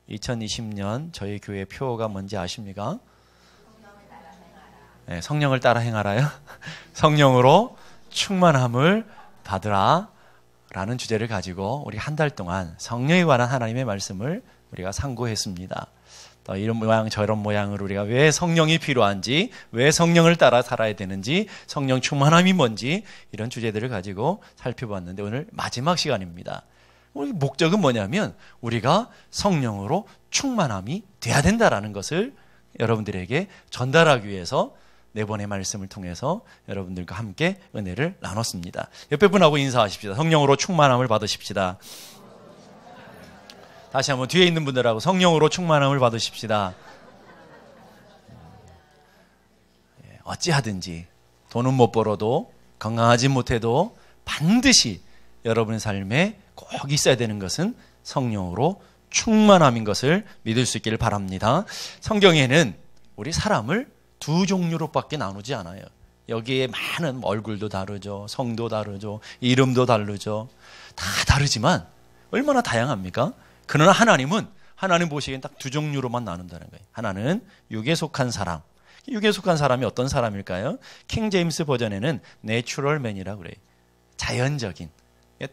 2020년 저희 교회 표어가 뭔지 아십니까? 네, 성령을 따라 행하라요. 성령으로 충만함을 받으라 라는 주제를 가지고 우리 한 달 동안 성령에 관한 하나님의 말씀을 우리가 상고했습니다. 또 이런 모양 저런 모양으로 우리가 왜 성령이 필요한지, 왜 성령을 따라 살아야 되는지, 성령 충만함이 뭔지 이런 주제들을 가지고 살펴봤는데 오늘 마지막 시간입니다. 우리 목적은 뭐냐면 우리가 성령으로 충만함이 돼야 된다라는 것을 여러분들에게 전달하기 위해서 네 번의 말씀을 통해서 여러분들과 함께 은혜를 나눴습니다. 옆에 분하고 인사하십시다. 성령으로 충만함을 받으십시다. 다시 한번 뒤에 있는 분들하고 성령으로 충만함을 받으십시다. 어찌하든지 돈은 못 벌어도 건강하지 못해도 반드시 여러분의 삶에 꼭 있어야 되는 것은 성령으로 충만함인 것을 믿을 수 있기를 바랍니다. 성경에는 우리 사람을 두 종류로밖에 나누지 않아요. 여기에 많은 얼굴도 다르죠. 성도 다르죠. 이름도 다르죠. 다 다르지만 얼마나 다양합니까? 그러나 하나님 보시기엔 딱 두 종류로만 나눈다는 거예요. 하나는 육에 속한 사람. 육에 속한 사람이 어떤 사람일까요? 킹 제임스 버전에는 내추럴 맨이라고 그래요. 자연적인,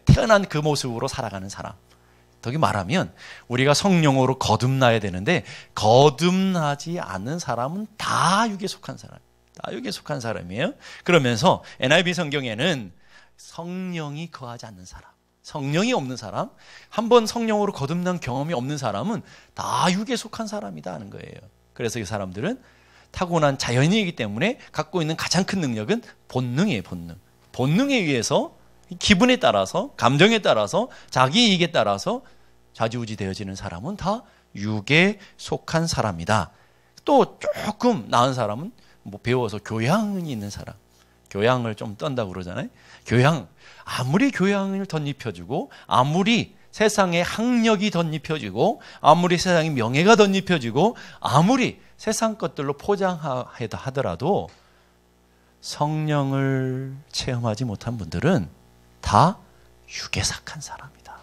태어난 그 모습으로 살아가는 사람. 더 말하면 우리가 성령으로 거듭나야 되는데 거듭나지 않는 사람은 다 육에 속한 사람. 다 육에 속한 사람이에요. 그러면서 NIV 성경에는 성령이 거하지 않는 사람, 성령이 없는 사람, 한번 성령으로 거듭난 경험이 없는 사람은 다 육에 속한 사람이다 하는 거예요. 그래서 이 사람들은 타고난 자연이기 때문에 갖고 있는 가장 큰 능력은 본능이에요. 본능에 의해서 기분에 따라서, 감정에 따라서, 자기 이익에 따라서 좌지우지 되어지는 사람은 다 육에 속한 사람이다. 또 조금 나은 사람은 배워서 교양이 있는 사람. 교양을 좀 떤다고 그러잖아요. 아무리 교양을 덧입혀주고, 아무리 세상에 학력이 덧입혀지고, 아무리 세상에 명예가 덧입혀지고, 아무리 세상 것들로 포장하다 하더라도 성령을 체험하지 못한 분들은 다 육에 속한 사람이다.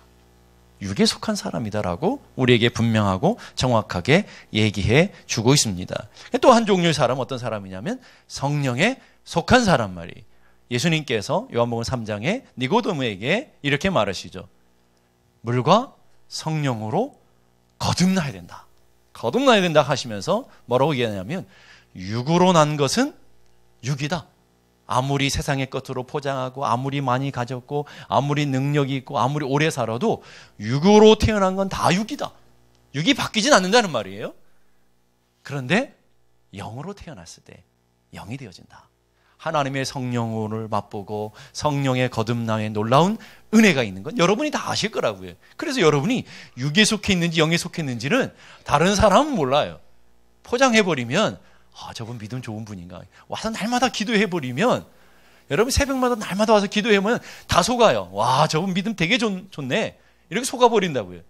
육에 속한 사람이다라고 우리에게 분명하고 정확하게 얘기해 주고 있습니다. 또 한 종류의 사람, 어떤 사람이냐면 성령에 속한 사람 말이에요. 예수님께서 요한복음 3장에 니고데모에게 이렇게 말하시죠. 물과 성령으로 거듭나야 된다. 거듭나야 된다 하시면서 뭐라고 얘기하냐면 육으로 난 것은 육이다. 아무리 세상의 것으로 포장하고 아무리 많이 가졌고 아무리 능력이 있고 아무리 오래 살아도 육으로 태어난 건 다 육이다. 육이 바뀌진 않는다는 말이에요. 그런데 영으로 태어났을 때 영이 되어진다. 하나님의 성령을 맛보고 성령의 거듭남에 놀라운 은혜가 있는 건 여러분이 다 아실 거라고요. 그래서 여러분이 육에 속해 있는지 영에 속해 있는지는 다른 사람은 몰라요. 포장해버리면 저분 믿음 좋은 분인가. 와서 날마다 기도해버리면, 여러분 새벽마다 날마다 와서 기도해보면 다 속아요. 와, 저분 믿음 되게 좋네. 이렇게 속아버린다고요.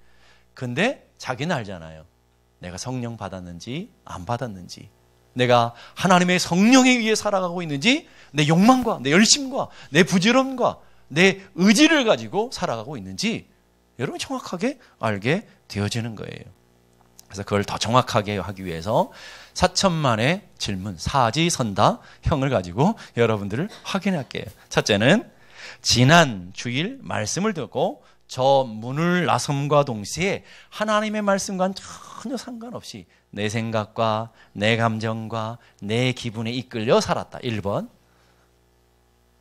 근데 자기는 알잖아요. 내가 성령 받았는지 안 받았는지, 내가 하나님의 성령에 의해 살아가고 있는지, 내 욕망과 내 열심과 내 부지런과 내 의지를 가지고 살아가고 있는지 여러분 정확하게 알게 되어지는 거예요. 그래서 그걸 더 정확하게 하기 위해서 4천만의 질문, 사지선다형을 가지고 여러분들을 확인할게요. 첫째는 지난 주일 말씀을 듣고 저 문을 나섬과 동시에 하나님의 말씀과는 전혀 상관없이 내 생각과 내 감정과 내 기분에 이끌려 살았다. 1번.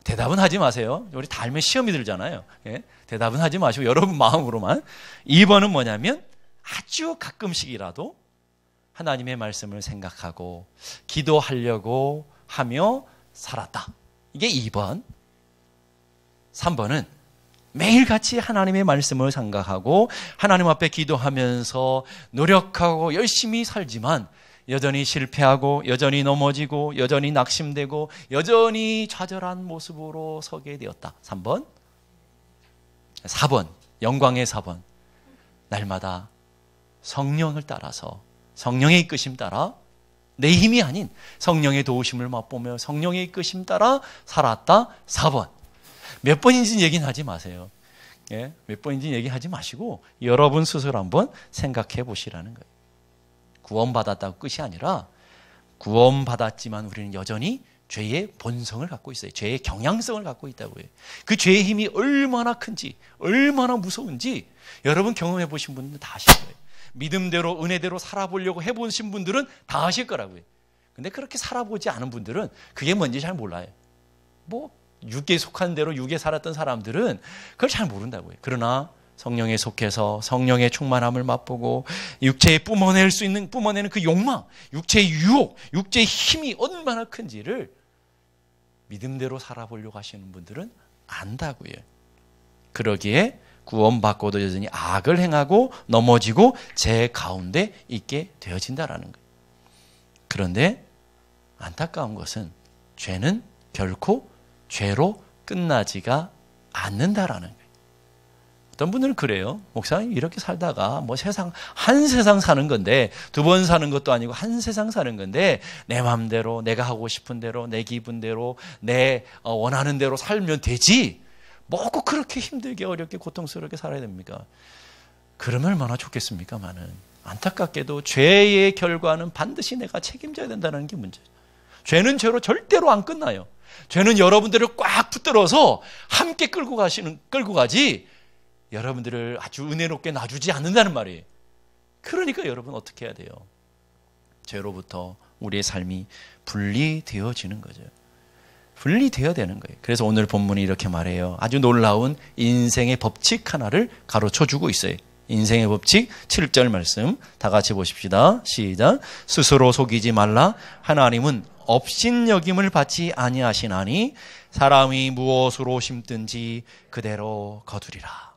대답은 하지 마세요. 우리 다 알면 시험이 들잖아요. 예? 대답은 하지 마시고 여러분 마음으로만. 2번은 뭐냐면 아주 가끔씩이라도 하나님의 말씀을 생각하고 기도하려고 하며 살았다. 이게 2번. 3번은 매일같이 하나님의 말씀을 생각하고 하나님 앞에 기도하면서 노력하고 열심히 살지만 여전히 실패하고 여전히 넘어지고 여전히 낙심되고 여전히 좌절한 모습으로 서게 되었다. 3번. 4번. 영광의 4번. 날마다 성령을 따라서, 성령의 이끄심 따라, 내 힘이 아닌 성령의 도우심을 맛보며 성령의 이끄심 따라 살았다. 4번. 몇 번인지는 얘기는 하지 마세요. 예, 몇 번인지 얘기하지 마시고 여러분 스스로 한번 생각해 보시라는 거예요. 구원받았다고 끝이 아니라 구원받았지만 우리는 여전히 죄의 본성을 갖고 있어요. 죄의 경향성을 갖고 있다고요. 그 죄의 힘이 얼마나 큰지, 얼마나 무서운지 여러분 경험해 보신 분들은 다 아실 거예요. 믿음대로 은혜대로 살아보려고 해보신 분들은 다 아실 거라고요. 근데 그렇게 살아보지 않은 분들은 그게 뭔지 잘 몰라요. 뭐 육계에 속한 대로 육에 살았던 사람들은 그걸 잘 모른다고요. 그러나 성령에 속해서 성령의 충만함을 맛보고 육체에 뿜어내는 그 욕망, 육체의 유혹, 육체의 힘이 얼마나 큰지를 믿음대로 살아보려고 하시는 분들은 안다고요. 그러기에 구원받고도 여전히 악을 행하고 넘어지고 죄 가운데 있게 되어진다라는 거예요. 그런데 안타까운 것은 죄는 결코 죄로 끝나지가 않는다라는 거예요. 어떤 분들은 그래요. 목사님 이렇게 살다가 뭐 한 세상 사는 건데 두 번 사는 것도 아니고 한 세상 사는 건데 내 마음대로 내가 하고 싶은 대로 내 기분대로 내 원하는 대로 살면 되지 뭐 꼭 그렇게 힘들게 어렵게 고통스럽게 살아야 됩니까? 그러면 얼마나 좋겠습니까마는 안타깝게도 죄의 결과는 반드시 내가 책임져야 된다는 게 문제죠. 죄는 죄로 절대로 안 끝나요. 죄는 여러분들을 꽉 붙들어서 함께 끌고 가지 여러분들을 아주 은혜롭게 놔주지 않는다는 말이에요. 그러니까 여러분 어떻게 해야 돼요? 죄로부터 우리의 삶이 분리되어지는 거죠. 분리되어야 되는 거예요. 그래서 오늘 본문이 이렇게 말해요. 아주 놀라운 인생의 법칙 하나를 가르쳐주고 있어요. 인생의 법칙 7절 말씀 다 같이 보십시다. 시작. 스스로 속이지 말라. 하나님은 업신여김을 받지 아니하시나니 사람이 무엇으로 심든지 그대로 거두리라.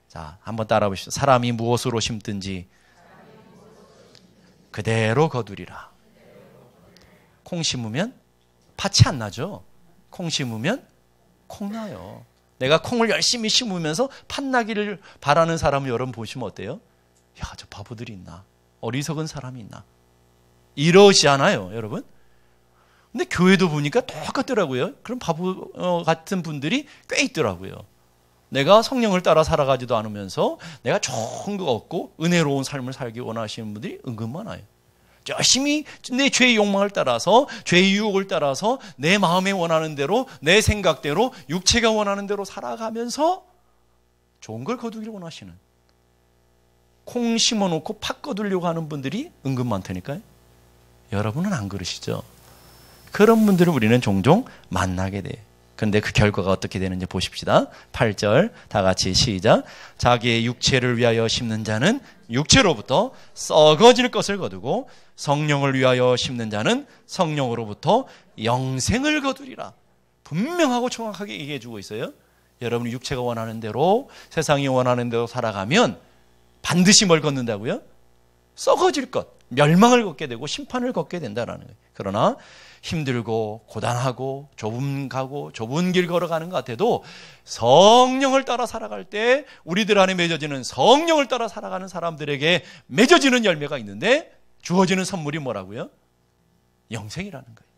자, 한번 따라 보십시오. 사람이 무엇으로 심든지 그대로 거두리라. 콩 심으면 팥이 안 나죠. 콩 심으면 콩 나요. 내가 콩을 열심히 심으면서 팥 나기를 바라는 사람을 여러분 보시면 어때요? 야, 저 바보들이 있나? 어리석은 사람이 있나? 이러지 않아요, 여러분? 근데 교회도 보니까 똑같더라고요. 그런 바보 같은 분들이 꽤 있더라고요. 내가 성령을 따라 살아가지도 않으면서 내가 좋은 거 얻고 은혜로운 삶을 살기 원하시는 분들이 은근 많아요. 열심히 내 죄의 욕망을 따라서 죄의 유혹을 따라서 내 마음에 원하는 대로 내 생각대로 육체가 원하는 대로 살아가면서 좋은 걸 거두기를 원하시는 콩 심어놓고 팥 거두려고 하는 분들이 은근 많다니까요. 여러분은 안 그러시죠? 그런 분들을 우리는 종종 만나게 돼요. 그런데 그 결과가 어떻게 되는지 보십시다. 8절 다 같이 시작. 자기의 육체를 위하여 심는 자는 육체로부터 썩어질 것을 거두고 성령을 위하여 심는 자는 성령으로부터 영생을 거두리라. 분명하고 정확하게 얘기해 주고 있어요. 여러분이 육체가 원하는 대로 세상이 원하는 대로 살아가면 반드시 뭘 걷는다고요? 썩어질 것, 멸망을 걷게 되고 심판을 걷게 된다는 거예요. 그러나 힘들고 고단하고 좁은 길 걸어가는 것 같아도 성령을 따라 살아갈 때 우리들 안에 맺어지는 성령을 따라 살아가는 사람들에게 맺어지는 열매가 있는데 주어지는 선물이 뭐라고요? 영생이라는 거예요.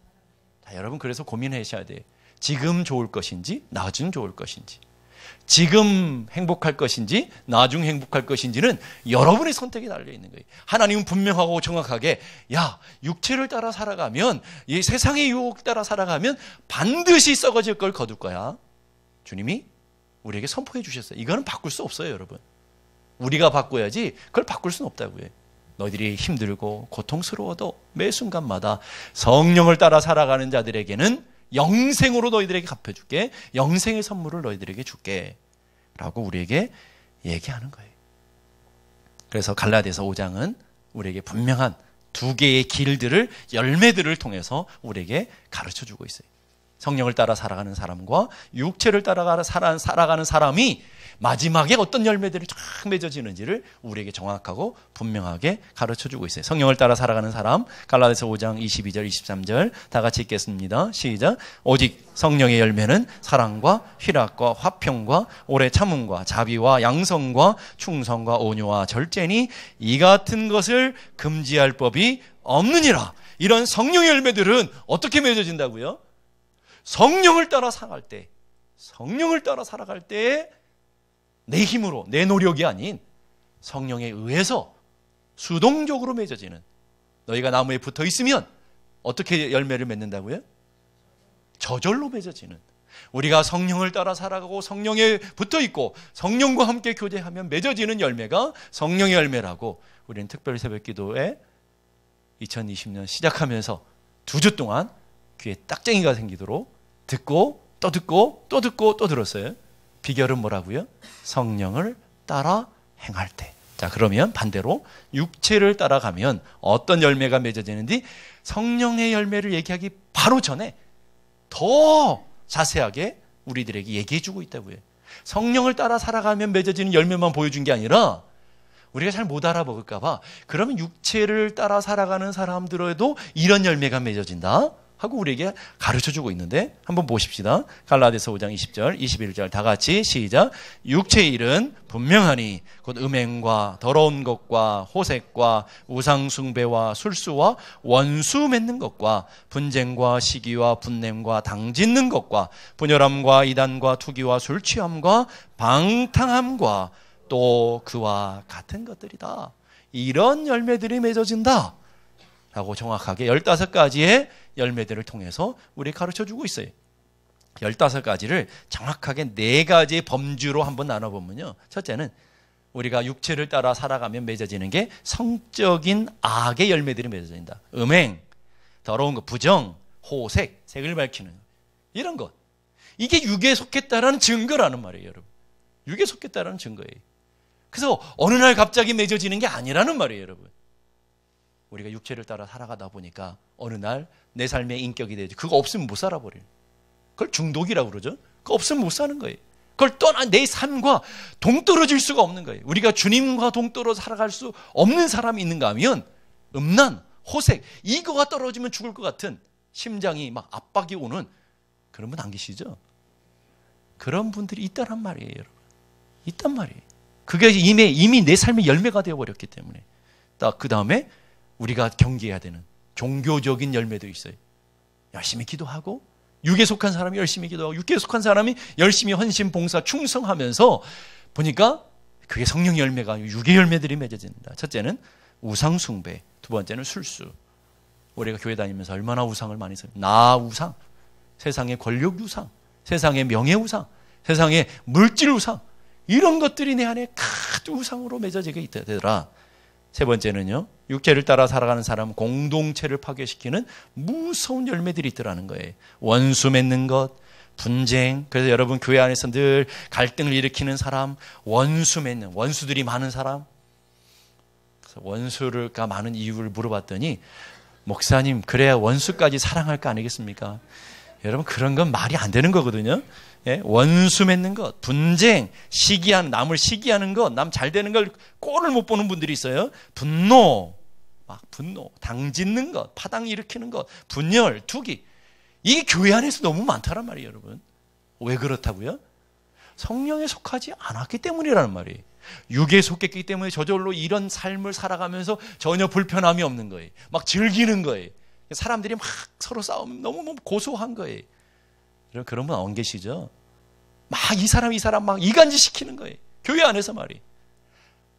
자, 여러분 그래서 고민하셔야 돼요. 지금 좋을 것인지 나중 좋을 것인지, 지금 행복할 것인지 나중 행복할 것인지는 여러분의 선택에 달려있는 거예요. 하나님은 분명하고 정확하게 야, 육체를 따라 살아가면 이 세상의 유혹 따라 살아가면 반드시 썩어질 걸 거둘 거야. 주님이 우리에게 선포해 주셨어요. 이거는 바꿀 수 없어요, 여러분. 우리가 바꿔야지 그걸 바꿀 수는 없다고요. 너희들이 힘들고 고통스러워도 매 순간마다 성령을 따라 살아가는 자들에게는 영생으로 너희들에게 갚아줄게. 영생의 선물을 너희들에게 줄게. 라고 우리에게 얘기하는 거예요. 그래서 갈라디아서 5장은 우리에게 분명한 두 개의 길들을, 열매들을 통해서 우리에게 가르쳐주고 있어요. 성령을 따라 살아가는 사람과 육체를 따라 살아가는 사람이 마지막에 어떤 열매들이 쫙 맺어지는지를 우리에게 정확하고 분명하게 가르쳐주고 있어요. 성령을 따라 살아가는 사람, 갈라디아서 5장 22절 23절 다 같이 읽겠습니다. 시작. 오직 성령의 열매는 사랑과 희락과 화평과 오래 참음과 자비와 양성과 충성과 온유와 절제니 이 같은 것을 금지할 법이 없느니라. 이런 성령의 열매들은 어떻게 맺어진다고요? 성령을 따라 살아갈 때 내 힘으로, 내 노력이 아닌 성령에 의해서 수동적으로 맺어지는, 너희가 나무에 붙어 있으면 어떻게 열매를 맺는다고요? 저절로 맺어지는, 우리가 성령을 따라 살아가고 성령에 붙어 있고 성령과 함께 교제하면 맺어지는 열매가 성령의 열매라고 우리는 특별 새벽기도에 2020년 시작하면서 2주 동안 귀에 딱쟁이가 생기도록 듣고 또 듣고 또 듣고 또 들었어요. 비결은 뭐라고요? 성령을 따라 행할 때. 자, 그러면 반대로 육체를 따라가면 어떤 열매가 맺어지는지 성령의 열매를 얘기하기 바로 전에 더 자세하게 우리들에게 얘기해 주고 있다고요. 성령을 따라 살아가면 맺어지는 열매만 보여준 게 아니라 우리가 잘 못 알아먹을까 봐, 그러면 육체를 따라 살아가는 사람들에도 이런 열매가 맺어진다 하고 우리에게 가르쳐주고 있는데, 한번 보십시다. 갈라디아서 5장 20절 21절 다 같이 시작. 육체의 일은 분명하니 곧 음행과 더러운 것과 호색과 우상숭배와 술수와 원수 맺는 것과 분쟁과 시기와 분냄과 당짓는 것과 분열함과 이단과 투기와 술취함과 방탕함과 또 그와 같은 것들이다. 이런 열매들이 맺어진다 라고 정확하게 15가지의 열매들을 통해서 우리에게 가르쳐주고 있어요. 15가지를 정확하게 4가지의 범주로 한번 나눠보면요, 첫째는 우리가 육체를 따라 살아가면 맺어지는 게 성적인 악의 열매들이 맺어진다. 음행, 더러운 것, 부정, 호색, 색을 밝히는 이런 것, 이게 육에 속했다라는 증거라는 말이에요. 여러분, 육에 속했다라는 증거예요. 그래서 어느 날 갑자기 맺어지는 게 아니라는 말이에요. 여러분, 우리가 육체를 따라 살아가다 보니까 어느 날 내 삶의 인격이 되죠. 그거 없으면 못 살아버려요. 그걸 중독이라고 그러죠. 그거 없으면 못 사는 거예요. 그걸 떠나 내 삶과 동떨어질 수가 없는 거예요. 우리가 주님과 동떨어져 살아갈 수 없는 사람이 있는가 하면 음란, 호색, 이거가 떨어지면 죽을 것 같은 심장이 막 압박이 오는 그런 분 안 계시죠? 그런 분들이 있다란 말이에요. 여러분, 있단 말이에요. 그게 이미 내 삶의 열매가 되어버렸기 때문에. 딱 그 다음에 우리가 경계해야 되는 종교적인 열매도 있어요. 열심히 기도하고, 육에 속한 사람이 열심히 기도하고, 육에 속한 사람이 열심히 헌신, 봉사, 충성하면서 보니까 그게 성령의 열매가 아니고 육의 열매들이 맺어진다. 첫째는 우상 숭배, 두 번째는 술수. 우리가 교회 다니면서 얼마나 우상을 많이 써요. 나 우상, 세상의 권력 우상, 세상의 명예 우상, 세상의 물질 우상, 이런 것들이 내 안에 큰 우상으로 맺어지게 되더라. 세 번째는요, 육체를 따라 살아가는 사람 공동체를 파괴시키는 무서운 열매들이 있더라는 거예요. 원수 맺는 것, 분쟁. 그래서 여러분 교회 안에서 늘 갈등을 일으키는 사람, 원수 맺는, 원수들이 많은 사람. 그래서 원수가 많은 이유를 물어봤더니, 목사님, 그래야 원수까지 사랑할 거 아니겠습니까? 여러분, 그런 건 말이 안 되는 거거든요. 예? 원수 맺는 것, 분쟁, 시기하는, 남을 시기하는 것, 남 잘 되는 걸 꼴을 못 보는 분들이 있어요. 분노, 당짓는 것, 파당 일으키는 것, 분열, 투기. 이게 교회 안에서 너무 많다란 말이에요, 여러분. 왜 그렇다고요? 성령에 속하지 않았기 때문이라는 말이에요. 육에 속했기 때문에 저절로 이런 삶을 살아가면서 전혀 불편함이 없는 거예요. 막 즐기는 거예요. 사람들이 막 서로 싸우면 너무 고소한 거예요. 그런 분 안 계시죠? 막 이 사람 막 이간질 시키는 거예요. 교회 안에서 말이에요.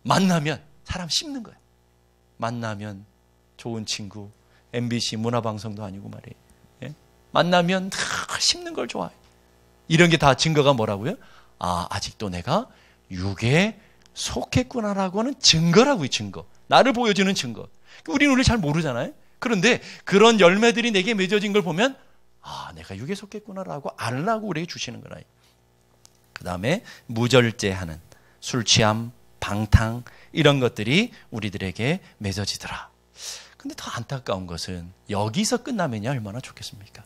만나면 사람 씹는 거예요. 만나면 좋은 친구, MBC 문화방송도 아니고 말이에요. 예? 만나면 다 씹는 걸 좋아해요. 이런 게 다 증거가 뭐라고요? 아, 아직도 내가 육에 속했구나라고 하는 증거라고요. 증거. 나를 보여주는 증거. 우리는 잘 모르잖아요. 그런데 그런 열매들이 내게 맺어진 걸 보면, 아, 내가 육에 속했구나라고 알라고 우리에게 주시는 거라. 그 다음에 무절제하는 술 취함, 방탕, 이런 것들이 우리들에게 맺어지더라. 근데 더 안타까운 것은 여기서 끝나면야 얼마나 좋겠습니까?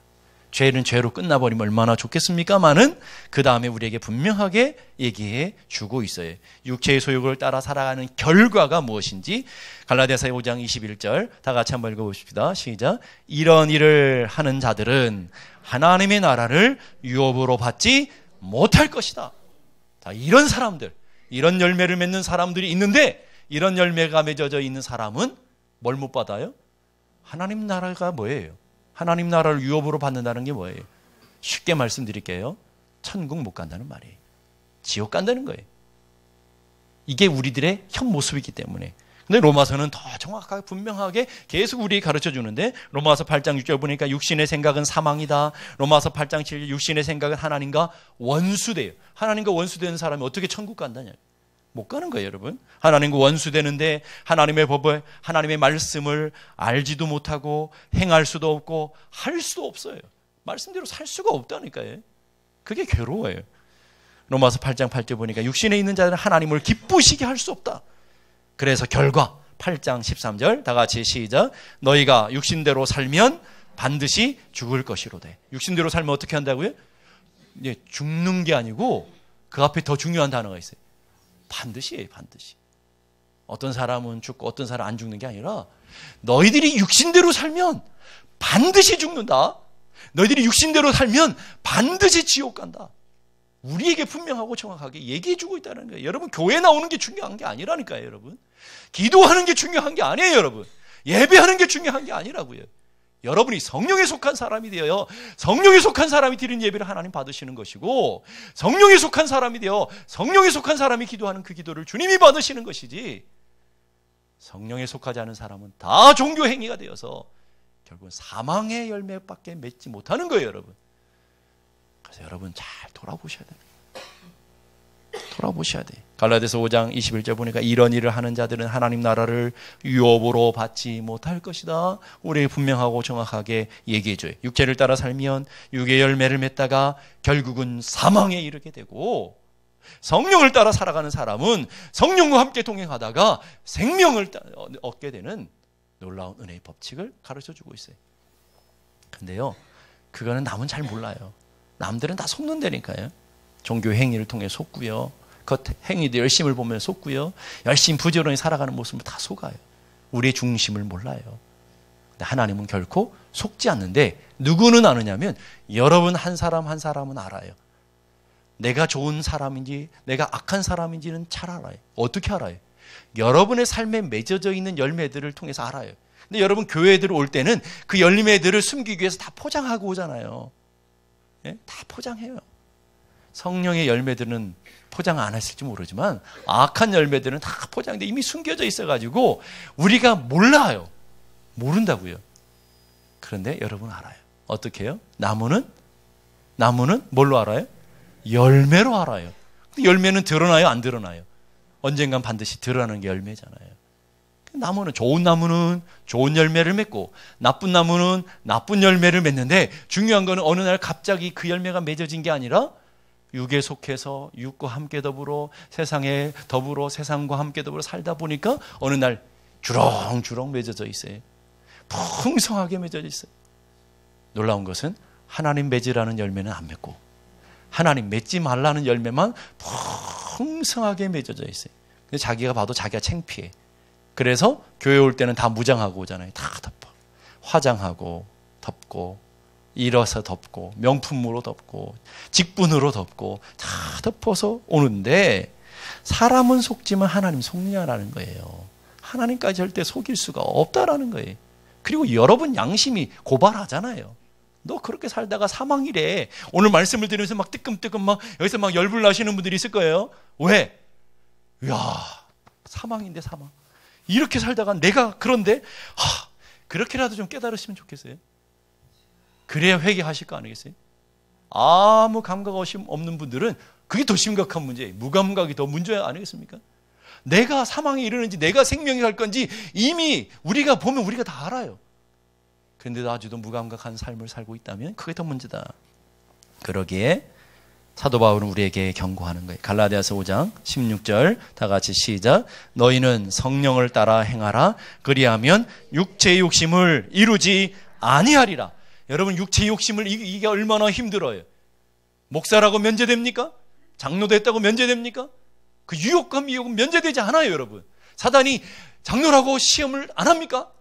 죄는 죄로 끝나버리면 얼마나 좋겠습니까마는 그 다음에 우리에게 분명하게 얘기해 주고 있어요. 육체의 소욕을 따라 살아가는 결과가 무엇인지 갈라디아서 5장 21절 다 같이 한번 읽어보십시다. 시작. 이런 일을 하는 자들은 하나님의 나라를 유업으로 받지 못할 것이다. 자, 이런 사람들, 이런 열매를 맺는 사람들이 있는데, 이런 열매가 맺어져 있는 사람은 뭘 못 받아요? 하나님 나라가 뭐예요? 하나님 나라를 유업으로 받는다는 게 뭐예요? 쉽게 말씀드릴게요. 천국 못 간다는 말이에요. 지옥 간다는 거예요. 이게 우리들의 현 모습이기 때문에. 근데 로마서는 더 정확하게 분명하게 계속 우리에게 가르쳐 주는데, 로마서 8장 6절 보니까 육신의 생각은 사망이다. 로마서 8장 7절 육신의 생각은 하나님과 원수돼요. 하나님과 원수되는 사람이 어떻게 천국 간다냐? 못 가는 거예요, 여러분. 하나님과 원수되는데 하나님의 법을, 하나님의 말씀을 알지도 못하고 행할 수도 없고 할 수도 없어요. 말씀대로 살 수가 없다니까요. 그게 괴로워요. 로마서 8장 8절 보니까 육신에 있는 자들은 하나님을 기쁘시게 할 수 없다. 그래서 결과 8장 13절 다 같이 시작. 너희가 육신대로 살면 반드시 죽을 것이로되. 육신대로 살면 어떻게 한다고요? 예, 죽는 게 아니고 그 앞에 더 중요한 단어가 있어요. 반드시예요, 반드시. 어떤 사람은 죽고 어떤 사람은 안 죽는 게 아니라 너희들이 육신대로 살면 반드시 죽는다. 너희들이 육신대로 살면 반드시 지옥 간다. 우리에게 분명하고 정확하게 얘기해 주고 있다는 거예요. 여러분, 교회 나오는 게 중요한 게 아니라니까요, 여러분. 기도하는 게 중요한 게 아니에요, 여러분. 예배하는 게 중요한 게 아니라고요. 여러분이 성령에 속한 사람이 되어요. 성령에 속한 사람이 드리는 예배를 하나님 받으시는 것이고, 성령에 속한 사람이 되어 성령에 속한 사람이 기도하는 그 기도를 주님이 받으시는 것이지, 성령에 속하지 않은 사람은 다 종교 행위가 되어서 결국은 사망의 열매밖에 맺지 못하는 거예요, 여러분. 그래서 여러분 잘 돌아보셔야 돼요. 돌아보셔야 돼요. 갈라디아서 5장 21절 보니까 이런 일을 하는 자들은 하나님 나라를 유업으로 받지 못할 것이다. 우리에게 분명하고 정확하게 얘기해줘요. 육체를 따라 살면 육의 열매를 맺다가 결국은 사망에 이르게 되고, 성령을 따라 살아가는 사람은 성령과 함께 동행하다가 생명을 얻게 되는 놀라운 은혜의 법칙을 가르쳐주고 있어요. 근데요, 그거는 남은 잘 몰라요. 남들은 다 속는다니까요. 종교 행위를 통해 속고요. 그 행위도 열심을 보면 속고요. 열심히 부지런히 살아가는 모습을 다 속아요. 우리의 중심을 몰라요. 근데 하나님은 결코 속지 않는데, 누구는 아느냐면 여러분 한 사람 한 사람은 알아요. 내가 좋은 사람인지 내가 악한 사람인지는 잘 알아요. 어떻게 알아요? 여러분의 삶에 맺어져 있는 열매들을 통해서 알아요. 근데 여러분 교회들 올 때는 그 열매들을 숨기기 위해서 다 포장하고 오잖아요. 예? 다 포장해요. 성령의 열매들은 포장 안 했을지 모르지만 악한 열매들은 다 포장돼 이미 숨겨져 있어가지고 우리가 몰라요. 모른다고요. 그런데 여러분 알아요. 어떻게 해요? 나무는 뭘로 알아요? 열매로 알아요. 열매는 드러나요? 안 드러나요? 언젠간 반드시 드러나는 게 열매잖아요. 나무는 좋은 열매를 맺고 나쁜 나무는 나쁜 열매를 맺는데, 중요한 거는 어느 날 갑자기 그 열매가 맺어진 게 아니라 육에 속해서 육과 함께 더불어 세상에 더불어 세상과 함께 더불어 살다 보니까 어느 날 주렁주렁 맺어져 있어요. 풍성하게 맺어져 있어요. 놀라운 것은 하나님 맺으라는 열매는 안 맺고 하나님 맺지 말라는 열매만 풍성하게 맺어져 있어요. 근데 자기가 봐도 자기가 창피해. 그래서 교회 올 때는 다 무장하고 오잖아요. 다 덮어. 화장하고 덮고 일어서 덮고 명품으로 덮고 직분으로 덮고 다 덮어서 오는데, 사람은 속지만 하나님 속냐라는 거예요. 하나님까지 절대 속일 수가 없다라는 거예요. 그리고 여러분 양심이 고발하잖아요. 너 그렇게 살다가 사망이래. 오늘 말씀을 들으면서 막 뜨끔뜨끔 막 여기서 막 열불 나시는 분들이 있을 거예요. 왜? 이야, 사망인데 사망. 이렇게 살다가 내가 그런데 그렇게라도 좀 깨달으시면 좋겠어요. 그래야 회개하실 거 아니겠어요? 아무 감각 없는 분들은 그게 더 심각한 문제예요. 무감각이 더 문제 아니겠습니까? 내가 사망에 이르는지 내가 생명에 갈 건지 이미 우리가 보면 우리가 다 알아요. 그런데도 아직도 무감각한 삶을 살고 있다면 그게 더 문제다. 그러기에 사도 바울은 우리에게 경고하는 거예요. 갈라디아서 5장 16절 다 같이 시작. 너희는 성령을 따라 행하라. 그리하면 육체의 욕심을 이루지 아니하리라. 여러분, 육체의 욕심을 이게 얼마나 힘들어요. 목사라고 면제됩니까? 장로 됐다고 면제됩니까? 그 유혹과 미혹은 면제되지 않아요, 여러분. 사단이 장로라고 시험을 안 합니까?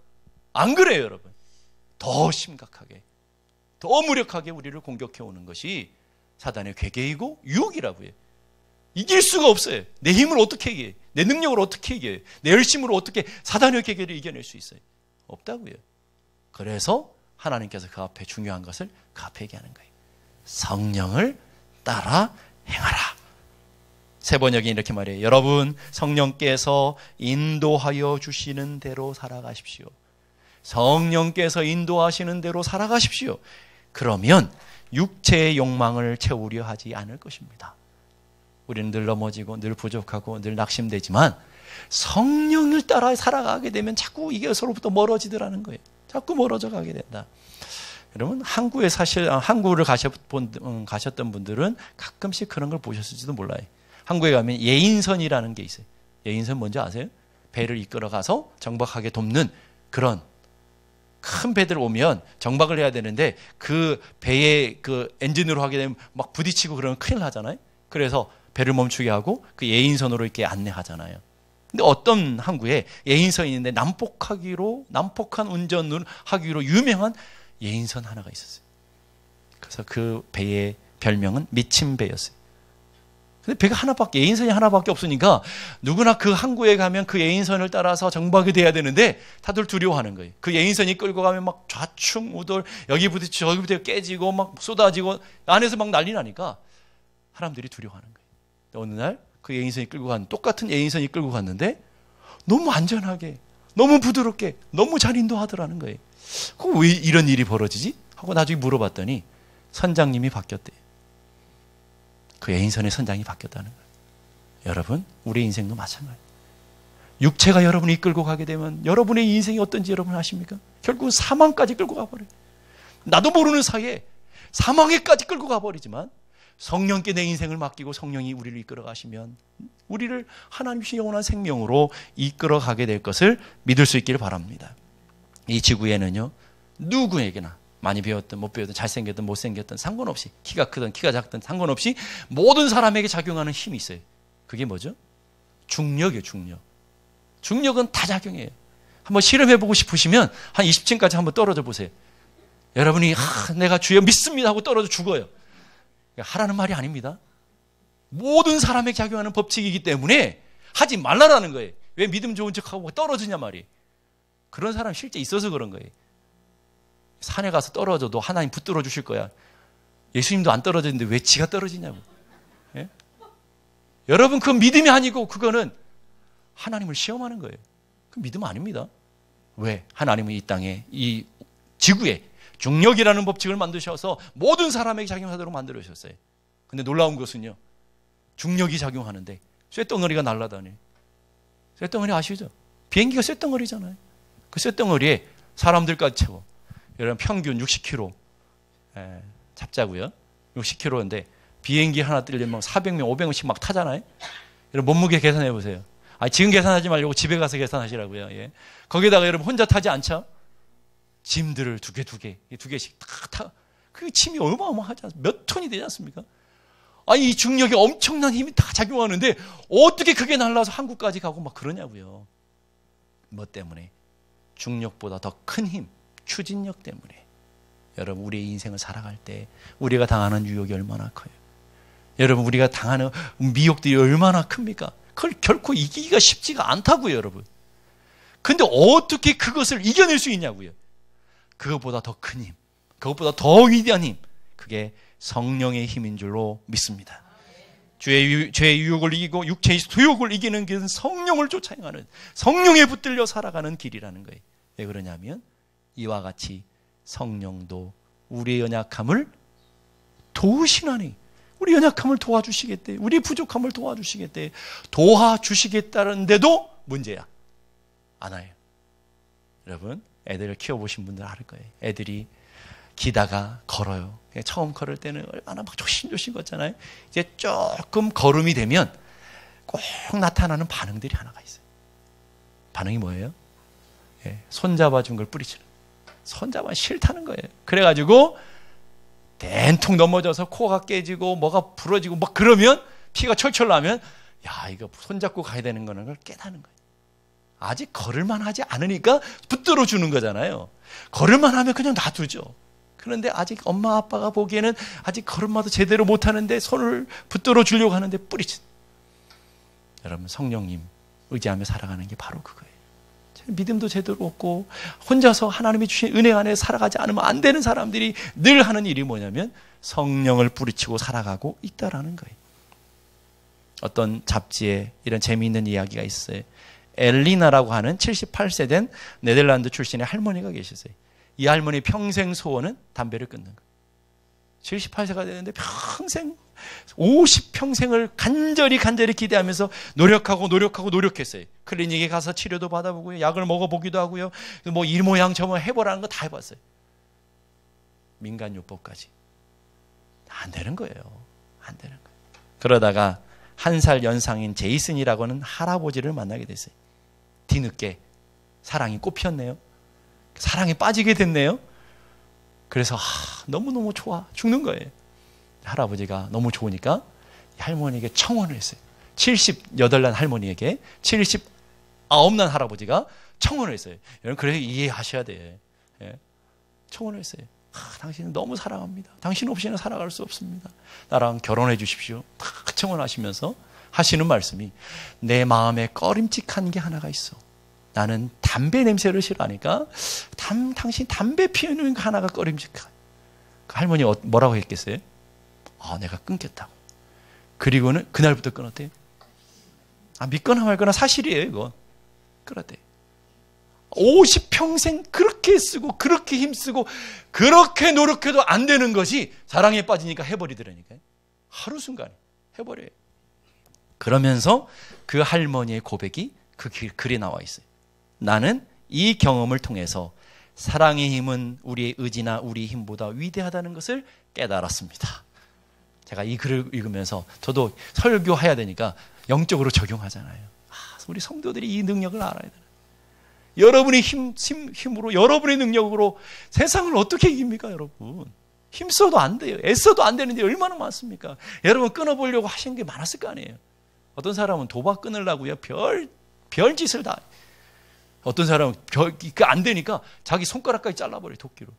안 그래요, 여러분. 더 심각하게, 더 무력하게 우리를 공격해 오는 것이 사단의 괴계이고 유혹이라고 해요. 이길 수가 없어요. 내 힘을 어떻게 이겨요? 내 능력을 어떻게 이겨요? 내 열심으로 어떻게 사단의 괴계를 이겨낼 수 있어요? 없다고요. 그래서 하나님께서 그 앞에 중요한 것을 그 앞에 얘기하는 거예요. 성령을 따라 행하라. 새 번역이 이렇게 말해요. 여러분, 성령께서 인도하여 주시는 대로 살아가십시오. 성령께서 인도하시는 대로 살아가십시오. 그러면 육체의 욕망을 채우려 하지 않을 것입니다. 우리는 늘 넘어지고 늘 부족하고 늘 낙심되지만 성령을 따라 살아가게 되면 자꾸 이게 서로부터 멀어지더라는 거예요. 자꾸 멀어져 가게 된다. 여러분, 한국을 가셨던 분들은 가끔씩 그런 걸 보셨을지도 몰라요. 한국에 가면 예인선이라는 게 있어요. 예인선 뭔지 아세요? 배를 이끌어 가서 정박하게 돕는 그런 큰 배들 오면 정박을 해야 되는데 그 배에 그 엔진으로 하게 되면 막 부딪히고 그러면 큰일 나잖아요. 그래서 배를 멈추게 하고 그 예인선으로 이렇게 안내하잖아요. 근데 어떤 항구에 예인선이 있는데 난폭한 운전을 하기로 유명한 예인선 하나가 있었어요. 그래서 그 배의 별명은 미친 배였어요. 근데 배가 하나밖에, 예인선이 하나밖에 없으니까 누구나 그 항구에 가면 그 예인선을 따라서 정박이 돼야 되는데 다들 두려워하는 거예요. 그 예인선이 끌고 가면 막 좌충우돌, 여기 부딪히고 저기 부딪히고 깨지고 막 쏟아지고 안에서 막 난리 나니까 사람들이 두려워하는 거예요. 어느 날 그 예인선이 끌고 간, 똑같은 예인선이 끌고 갔는데 너무 안전하게, 너무 부드럽게, 너무 잘 인도하더라는 거예요. 왜 이런 일이 벌어지지? 하고 나중에 물어봤더니 선장님이 바뀌었대요. 그 예인선의 선장이 바뀌었다는 거예요. 여러분, 우리 인생도 마찬가지예요. 육체가 여러분을 이끌고 가게 되면 여러분의 인생이 어떤지 여러분 아십니까? 결국 사망까지 끌고 가버려요. 나도 모르는 사이에 사망에까지 끌고 가버리지만 성령께 내 인생을 맡기고 성령이 우리를 이끌어 가시면 우리를 하나님의 영원한 생명으로 이끌어 가게 될 것을 믿을 수 있기를 바랍니다. 이 지구에는요, 누구에게나 많이 배웠든 못 배웠든 잘생겼든 못생겼든 상관없이, 키가 크든 키가 작든 상관없이 모든 사람에게 작용하는 힘이 있어요. 그게 뭐죠? 중력이에요. 중력은 다 작용해요. 한번 실험해보고 싶으시면 한 20층까지 한번 떨어져 보세요. 여러분이 내가 주여 믿습니다 하고 떨어져 죽어요. 하라는 말이 아닙니다. 모든 사람에게 작용하는 법칙이기 때문에 하지 말라라는 거예요. 왜 믿음 좋은 척하고 떨어지냐 말이에요. 그런 사람 실제 있어서 그런 거예요. 산에 가서 떨어져도 하나님 붙들어 주실 거야. 예수님도 안 떨어졌는데 왜 지가 떨어지냐고. 예? 여러분, 그건 믿음이 아니고 그거는 하나님을 시험하는 거예요. 그 믿음 아닙니다. 왜? 하나님은 이 땅에, 이 지구에 중력이라는 법칙을 만드셔서 모든 사람에게 작용하도록 만들으셨어요. 근데 놀라운 것은요, 중력이 작용하는데 쇳덩어리가 날아다녀요. 쇳덩어리 아시죠? 비행기가 쇳덩어리잖아요. 그 쇳덩어리에 사람들까지 채워. 여러분, 평균 60km 잡자고요. 60km인데 비행기 하나 뜨려면 400명, 500명씩 막 타잖아요. 여러분, 몸무게 계산해 보세요. 지금 계산하지 말고 집에 가서 계산하시라고요. 예. 거기다가 여러분 혼자 타지 않죠? 짐들을 두 개씩 다 타. 그 짐이 어마어마하지 않습니까? 몇 톤이 되지 않습니까? 이 중력에 엄청난 힘이 다 작용하는데 어떻게 그게 날라서 한국까지 가고 막 그러냐고요. 뭐 때문에? 중력보다 더 큰 힘, 추진력 때문에. 여러분, 우리의 인생을 살아갈 때 우리가 당하는 유혹이 얼마나 커요. 여러분, 우리가 당하는 미혹들이 얼마나 큽니까? 그걸 결코 이기기가 쉽지가 않다고요, 여러분. 근데 어떻게 그것을 이겨낼 수 있냐고요. 그것보다 더 큰 힘, 그것보다 더 위대한 힘, 그게 성령의 힘인 줄로 믿습니다. 죄의 유혹을 이기고 육체의 소욕을 이기는 길은 성령을 쫓아 행하는, 성령에 붙들려 살아가는 길이라는 거예요. 왜 그러냐면 이와 같이 성령도 우리의 연약함을 도우시나니, 우리 연약함을 도와주시겠대, 우리 부족함을 도와주시겠대, 도와주시겠다는데도 문제야. 안 와요. 여러분, 애들을 키워보신 분들 알 거예요. 애들이 기다가 걸어요. 처음 걸을 때는 얼마나 막 조심조심 걷잖아요. 이제 조금 걸음이 되면 꼭 나타나는 반응들이 하나가 있어요. 반응이 뭐예요? 손잡아준 걸 뿌리치는. 손잡아 싫다는 거예요. 그래가지고 된통 넘어져서 코가 깨지고 뭐가 부러지고 막 그러면, 피가 철철 나면, 야, 이거 손잡고 가야 되는 거는 걸 깨닫는 거예요. 아직 걸을만 하지 않으니까 붙들어 주는 거잖아요. 걸을만 하면 그냥 놔두죠. 그런데 아직 엄마 아빠가 보기에는 아직 걸음마도 제대로 못하는데 손을 붙들어 주려고 하는데 뿌리치. 여러분, 성령님 의지하며 살아가는 게 바로 그거예요. 믿음도 제대로 없고 혼자서 하나님이 주신 은혜 안에 살아가지 않으면 안 되는 사람들이 늘 하는 일이 뭐냐면 성령을 뿌리치고 살아가고 있다라는 거예요. 어떤 잡지에 이런 재미있는 이야기가 있어요. 엘리나라고 하는 78세 된 네덜란드 출신의 할머니가 계셨어요. 이 할머니 평생 소원은 담배를 끊는 거예요. 78세가 되는데 평생 50평생을 간절히 기대하면서 노력했어요. 클리닉에 가서 치료도 받아보고요. 약을 먹어보기도 하고요. 뭐 이 모양 저 모양 해보라는 거 다 해봤어요. 민간요법까지. 안 되는 거예요. 안 되는 거예요. 그러다가 1살 연상인 제이슨이라고는 할아버지를 만나게 됐어요. 뒤늦게 사랑이 꽃피었네요. 사랑에 빠지게 됐네요. 그래서 너무너무 좋아 죽는 거예요. 할아버지가 너무 좋으니까 할머니에게 청혼을 했어요. 78난 할머니에게 79난 할아버지가 청혼을 했어요. 여러분 그래서 이해하셔야 돼요. 예. 청혼을 했어요. 당신은 너무 사랑합니다. 당신 없이는 살아갈 수 없습니다. 나랑 결혼해 주십시오. 다 청혼하시면서 하시는 말씀이 내 마음에 꺼림칙한 게 하나가 있어. 나는 담배 냄새를 싫어하니까 당신 담배 피우는 거 하나가 꺼림칙해. 그 할머니 뭐라고 했겠어요? 내가 끊겠다고. 그리고는 그날부터 끊었대요. 믿거나 말거나 사실이에요. 이거 끊었대요. 50평생 그렇게 쓰고 그렇게 힘쓰고 그렇게 노력해도 안 되는 것이 사랑에 빠지니까 해버리더라니까요. 하루 순간에 해버려요. 그러면서 그 할머니의 고백이 그 글에 나와 있어요. 나는 이 경험을 통해서 사랑의 힘은 우리의 의지나 우리의 힘보다 위대하다는 것을 깨달았습니다. 제가 이 글을 읽으면서 저도 설교해야 되니까 영적으로 적용하잖아요. 우리 성도들이 이 능력을 알아야 돼요. 여러분의 힘으로, 여러분의 능력으로 세상을 어떻게 이깁니까, 여러분? 힘써도 안 돼요. 애써도 안 되는데 얼마나 많습니까? 여러분 끊어보려고 하신 게 많았을 거 아니에요. 어떤 사람은 도박 끊으려고요. 별짓을 다. 어떤 사람은 안 되니까 자기 손가락까지 잘라버려요, 도끼로.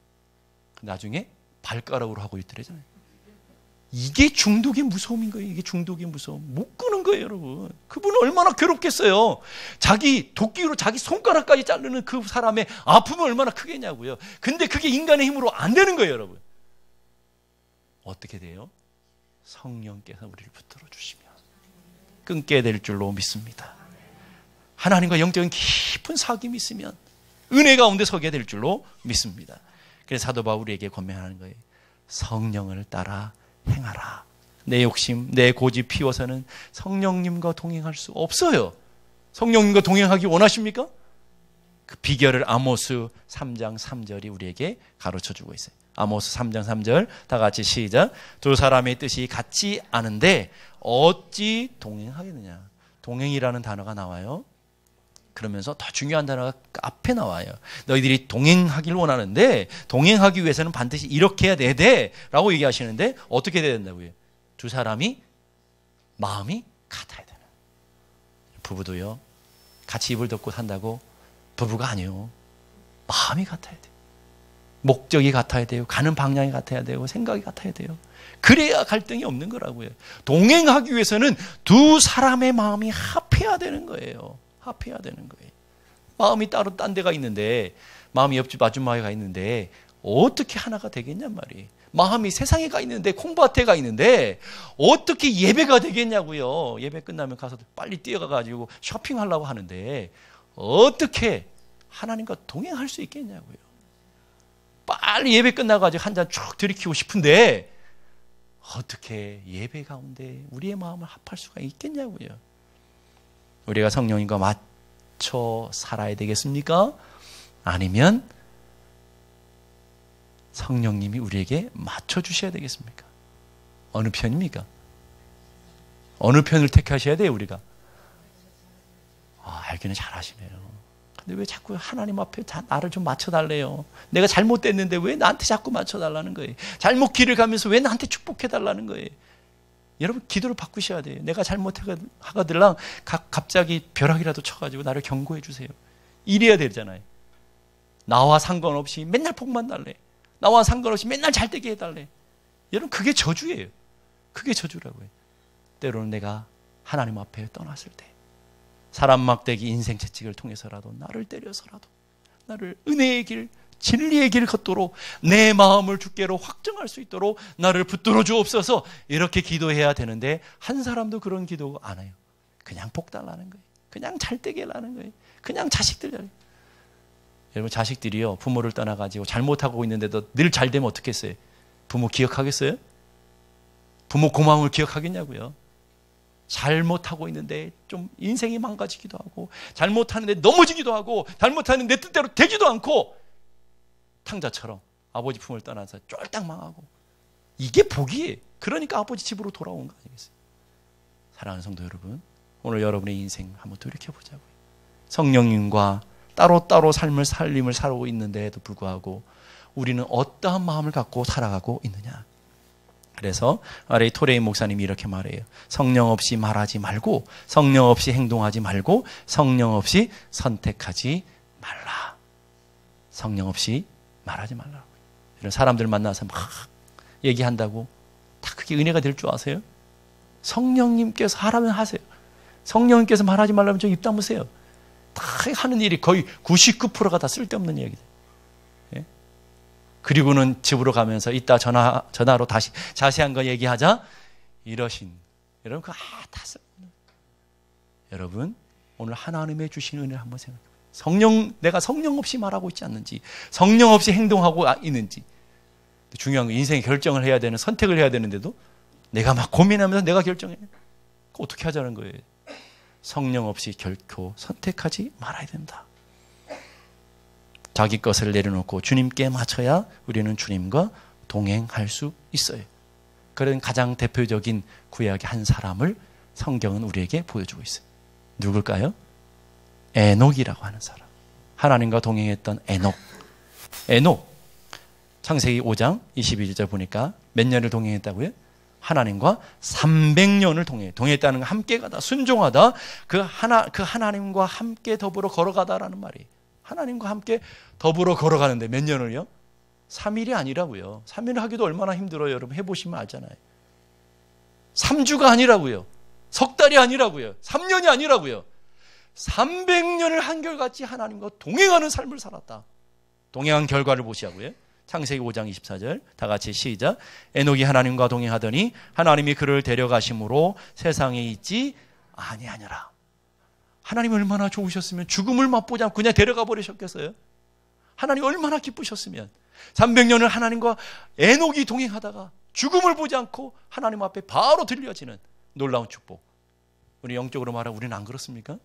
나중에 발가락으로 하고 있더래잖아요. 이게 중독의 무서움인 거예요. 이게 중독의 무서움. 못 끄는 거예요, 여러분. 그분은 얼마나 괴롭겠어요. 자기 도끼로 자기 손가락까지 자르는 그 사람의 아픔은 얼마나 크겠냐고요. 근데 그게 인간의 힘으로 안 되는 거예요, 여러분. 어떻게 돼요? 성령께서 우리를 붙들어 주시면 끊게 될 줄로 믿습니다. 하나님과 영적인 깊은 사귐이 있으면 은혜 가운데 서게 될 줄로 믿습니다. 그래서 사도 바울이 우리에게 권면하는 거예요. 성령을 따라 행하라. 내 욕심, 내 고집 피워서는 성령님과 동행할 수 없어요. 성령님과 동행하기 원하십니까? 그 비결을 아모스 3장 3절이 우리에게 가르쳐주고 있어요. 아모스 3장 3절 다 같이 시작. 두 사람의 뜻이 같지 않은데 어찌 동행하겠느냐. 동행이라는 단어가 나와요. 그러면서 더 중요한 단어가 앞에 나와요. 너희들이 동행하길 원하는데 동행하기 위해서는 반드시 이렇게 해야 돼 라고 얘기하시는데 어떻게 해야 된다고요? 두 사람이 마음이 같아야 되는. 부부도요. 같이 이불 덮고 산다고 부부가 아니에요. 마음이 같아야 돼요. 목적이 같아야 돼요. 가는 방향이 같아야 되고 생각이 같아야 돼요. 그래야 갈등이 없는 거라고요. 동행하기 위해서는 두 사람의 마음이 합해야 되는 거예요. 합해야 되는 거예요. 마음이 따로 딴 데가 있는데 마음이 옆집 아줌마에 가 있는데 어떻게 하나가 되겠냔 말이에요. 마음이 세상에 가 있는데 콩밭에 가 있는데 어떻게 예배가 되겠냐고요. 예배 끝나면 가서 빨리 뛰어가가지고 쇼핑하려고 하는데 어떻게 하나님과 동행할 수 있겠냐고요. 빨리 예배 끝나가지고 한 잔 쭉 들이키고 싶은데 어떻게 예배 가운데 우리의 마음을 합할 수가 있겠냐고요. 우리가 성령님과 맞춰 살아야 되겠습니까? 아니면 성령님이 우리에게 맞춰주셔야 되겠습니까? 어느 편입니까? 어느 편을 택하셔야 돼요, 우리가? 알기는 잘하시네요. 근데 왜 자꾸 하나님 앞에 나를 좀 맞춰달래요? 내가 잘못됐는데 왜 나한테 자꾸 맞춰달라는 거예요? 잘못 길을 가면서 왜 나한테 축복해달라는 거예요? 여러분 기도를 바꾸셔야 돼요. 내가 잘못하거들랑 갑자기 벼락이라도 쳐가지고 나를 경고해 주세요. 이래야 되잖아요. 나와 상관없이 맨날 복만 달래. 나와 상관없이 맨날 잘되게 해달래. 여러분 그게 저주예요. 그게 저주라고요. 때로는 내가 하나님 앞에 떠났을 때 사람 막대기 인생 채찍을 통해서라도 나를 때려서라도 나를 은혜의 길 진리의 길 걷도록 내 마음을 주께로 확정할 수 있도록 나를 붙들어 주옵소서. 이렇게 기도해야 되는데 한 사람도 그런 기도 안 해요. 그냥 복 달라는 거예요. 그냥 잘 되게 하라는 거예요. 그냥 자식들. 여러분, 자식들이요, 부모를 떠나가지고 잘못하고 있는데도 늘 잘 되면 어떻겠어요? 부모 기억하겠어요? 부모 고마움을 기억하겠냐고요. 잘못하고 있는데 좀 인생이 망가지기도 하고, 잘못하는데 넘어지기도 하고, 잘못하는데 내 뜻대로 되지도 않고, 탕자처럼 아버지 품을 떠나서 쫄딱 망하고, 이게 복이에요. 그러니까 아버지 집으로 돌아온 거 아니겠어요? 사랑하는 성도 여러분, 오늘 여러분의 인생 한번 돌이켜보자고요. 성령님과 따로따로 삶을 살고 있는데도 불구하고 우리는 어떠한 마음을 갖고 살아가고 있느냐. 그래서 아래 토레인 목사님이 이렇게 말해요. 성령 없이 말하지 말고, 성령 없이 행동하지 말고, 성령 없이 선택하지 말라. 성령 없이 말하지 말라고. 이런 사람들 만나서 막 얘기한다고 다 그게 은혜가 될 줄 아세요? 성령님께서 하라면 하세요. 성령님께서 말하지 말라면 좀 입 다무세요. 다 하는 일이 거의 99%가 다 쓸데없는 얘기들. 예? 그리고는 집으로 가면서 이따 전화로 다시 자세한 거 얘기하자 이러신, 여러분 그거 다 쓸데없는. 여러분, 오늘 하나님의 주신 은혜를 한번 생각해 보세요. 내가 성령 없이 말하고 있지 않는지, 성령 없이 행동하고 있는지. 중요한 건 인생의 결정을 해야 되는, 선택을 해야 되는데도 내가 막 고민하면서 내가 결정해. 어떻게 하자는 거예요? 성령 없이 결코 선택하지 말아야 된다. 자기 것을 내려놓고 주님께 맞춰야 우리는 주님과 동행할 수 있어요. 그런 가장 대표적인 구약의 한 사람을 성경은 우리에게 보여주고 있어요. 누굴까요? 에녹이라고 하는 사람. 하나님과 동행했던 에녹. 창세기 5장 22절 보니까 몇 년을 동행했다고요? 하나님과 300년을 동행했다는 건 함께 가다, 순종하다, 그 하나님과 함께 더불어 걸어가다라는 말이에요. 하나님과 함께 더불어 걸어가는데 몇 년을요? 3일이 아니라고요. 3일을 하기도 얼마나 힘들어요. 여러분 해보시면 알잖아요. 3주가 아니라고요. 석 달이 아니라고요. 3년이 아니라고요. 300년을 한결같이 하나님과 동행하는 삶을 살았다. 동행한 결과를 보시라고요. 창세기 5장 24절 다 같이 시작. 에녹이 하나님과 동행하더니 하나님이 그를 데려가심으로 세상에 있지 아니하니라. 하나님 얼마나 좋으셨으면 죽음을 맛보지 않고 그냥 데려가 버리셨겠어요? 하나님 얼마나 기쁘셨으면 300년을 하나님과 에녹이 동행하다가 죽음을 보지 않고 하나님 앞에 바로 들려지는 놀라운 축복. 우리 영적으로 말하면 우리는 안 그렇습니까?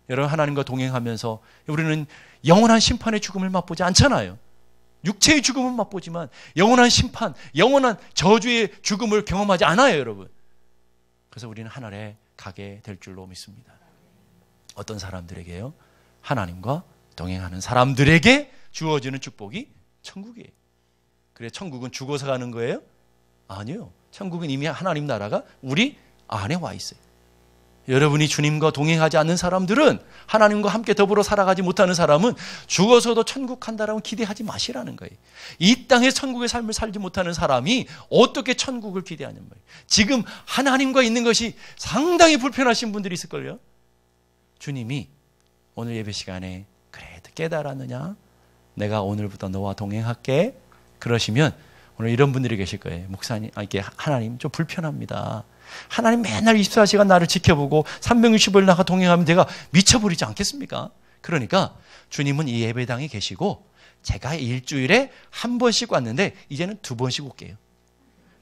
여러분, 하나님과 동행하면서 우리는 영원한 심판의 죽음을 맛보지 않잖아요. 육체의 죽음은 맛보지만 영원한 심판, 영원한 저주의 죽음을 경험하지 않아요, 여러분. 그래서 우리는 하늘에 가게 될 줄로 믿습니다. 어떤 사람들에게요? 하나님과 동행하는 사람들에게 주어지는 축복이 천국이에요. 그래, 천국은 죽어서 가는 거예요? 아니요. 천국은 이미 하나님 나라가 우리 안에 와 있어요. 여러분이 주님과 동행하지 않는 사람들은, 하나님과 함께 더불어 살아가지 못하는 사람은 죽어서도 천국 간다라고 기대하지 마시라는 거예요. 이 땅에 천국의 삶을 살지 못하는 사람이 어떻게 천국을 기대하는 거예요. 지금 하나님과 있는 것이 상당히 불편하신 분들이 있을걸요. 주님이 오늘 예배 시간에 그래도 깨달았느냐? 내가 오늘부터 너와 동행할게. 그러시면 오늘 이런 분들이 계실 거예요. 목사님, 이게 하나님 좀 불편합니다. 하나님 맨날 24시간 나를 지켜보고 365일 나가 동행하면 내가 미쳐버리지 않겠습니까? 그러니까 주님은 이 예배당에 계시고 제가 일주일에 한 번씩 왔는데 이제는 2번씩 올게요.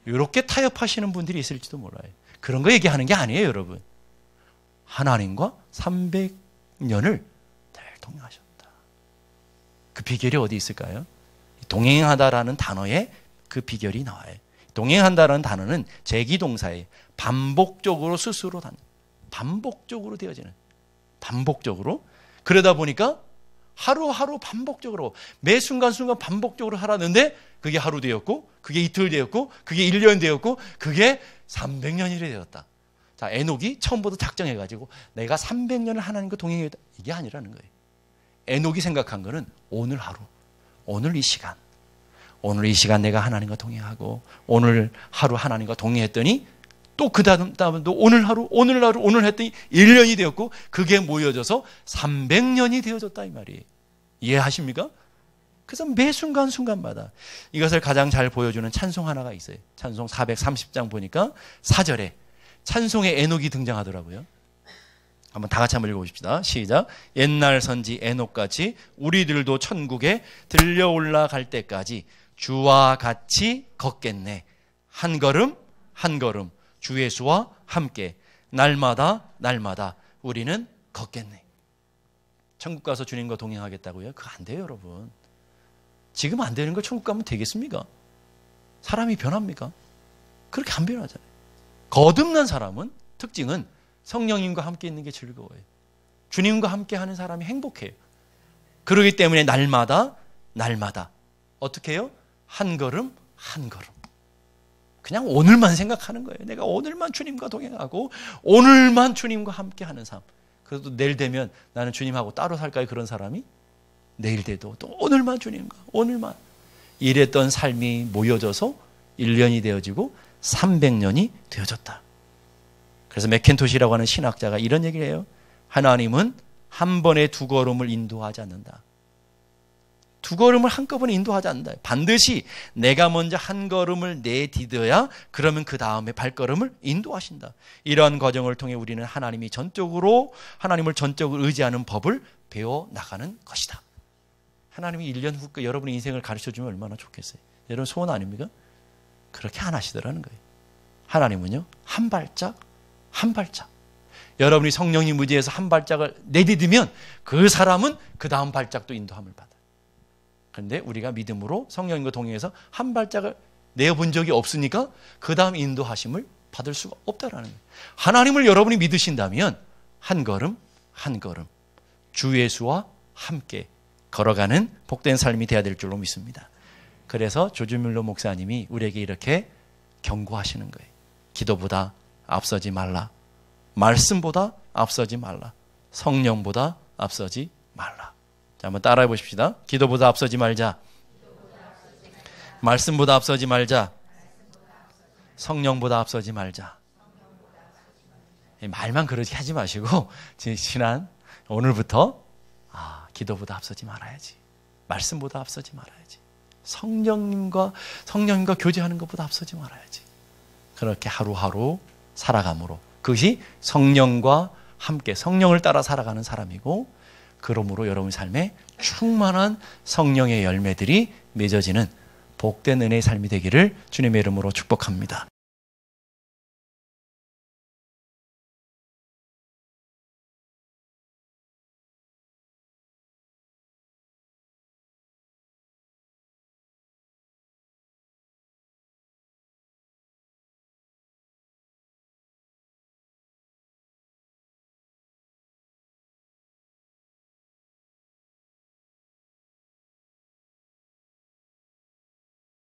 이렇게 타협하시는 분들이 있을지도 몰라요. 그런 거 얘기하는 게 아니에요, 여러분. 하나님과 300년을 늘 동행하셨다. 그 비결이 어디 있을까요? 동행하다라는 단어에 그 비결이 나와요. 동행한다는 단어는 제기동사에 반복적으로 스스로 반복적으로 되어지는, 반복적으로. 그러다 보니까 하루하루 반복적으로 매 순간순간 반복적으로 하라는데 그게 하루 되었고, 그게 이틀 되었고, 그게 1년 되었고, 그게 300년이 되었다. 자, 에녹이 처음부터 작정해가지고 내가 300년을 하나님과 동행했다, 이게 아니라는 거예요. 에녹이 생각한 거는 오늘 하루, 오늘 이 시간, 오늘 이 시간 내가 하나님과 동행하고 오늘 하루 하나님과 동행했더니 또 그 다음도 오늘 하루 오늘 했더니 1년이 되었고 그게 모여져서 300년이 되어졌다 이 말이에요. 이해하십니까? 그래서 매 순간순간마다 이것을 가장 잘 보여주는 찬송 하나가 있어요. 찬송 430장 보니까 4절에 찬송의 에녹이 등장하더라고요. 한번 다 같이 한번 읽어보십시다. 시작. 옛날 선지 에녹같이 우리들도 천국에 들려 올라갈 때까지 주와 같이 걷겠네. 한 걸음 한 걸음 주 예수와 함께 날마다 날마다 우리는 걷겠네. 천국 가서 주님과 동행하겠다고요? 그거 안 돼요, 여러분. 지금 안 되는 거 천국 가면 되겠습니까? 사람이 변합니까? 그렇게 안 변하잖아요. 거듭난 사람은 특징은 성령님과 함께 있는 게 즐거워요. 주님과 함께 하는 사람이 행복해요. 그러기 때문에 날마다 날마다 어떻게 해요? 한 걸음 한 걸음. 그냥 오늘만 생각하는 거예요. 내가 오늘만 주님과 동행하고 오늘만 주님과 함께 하는 삶. 그래도 내일 되면 나는 주님하고 따로 살까요? 그런 사람이? 내일 돼도 또 오늘만 주님과 오늘만. 이랬던 삶이 모여져서 1년이 되어지고 300년이 되어졌다. 그래서 맥켄토시라고 하는 신학자가 이런 얘기를 해요. 하나님은 한 번에 두 걸음을 인도하지 않는다. 두 걸음을 한꺼번에 인도하지 않는다. 반드시 내가 먼저 한 걸음을 내디뎌야 그러면 그 다음에 발걸음을 인도하신다. 이러한 과정을 통해 우리는 하나님을 전적으로 의지하는 법을 배워나가는 것이다. 하나님이 1년 후 여러분의 인생을 가르쳐주면 얼마나 좋겠어요. 여러분 소원 아닙니까? 그렇게 안 하시더라는 거예요. 하나님은요, 한 발짝 한 발짝. 여러분이 성령님 의지해서 한 발짝을 내디디면 그 사람은 그 다음 발짝도 인도함을 받아요. 그런데 우리가 믿음으로 성령님과 동행해서 한 발짝을 내어본 적이 없으니까 그 다음 인도하심을 받을 수가 없다라는 거예요. 하나님을 여러분이 믿으신다면 한 걸음 한 걸음 주 예수와 함께 걸어가는 복된 삶이 되어야 될 줄로 믿습니다. 그래서 조지 뮬러 목사님이 우리에게 이렇게 경고하시는 거예요. 기도보다 앞서지 말라. 말씀보다 앞서지 말라. 성령보다 앞서지 말라. 자, 한번 따라해 보십시다. 기도보다 앞서지 말자. 말씀보다 앞서지 말자. 성령보다 앞서지 말자. 말만 그러지 하지 마시고 지난 오늘부터 기도보다 앞서지 말아야지. 말씀보다 앞서지 말아야지. 성령님과 교제하는 것보다 앞서지 말아야지. 그렇게 하루하루 살아감으로 그것이 성령과 함께 성령을 따라 살아가는 사람이고 그러므로 여러분 삶에 충만한 성령의 열매들이 맺어지는 복된 은혜의 삶이 되기를 주님의 이름으로 축복합니다.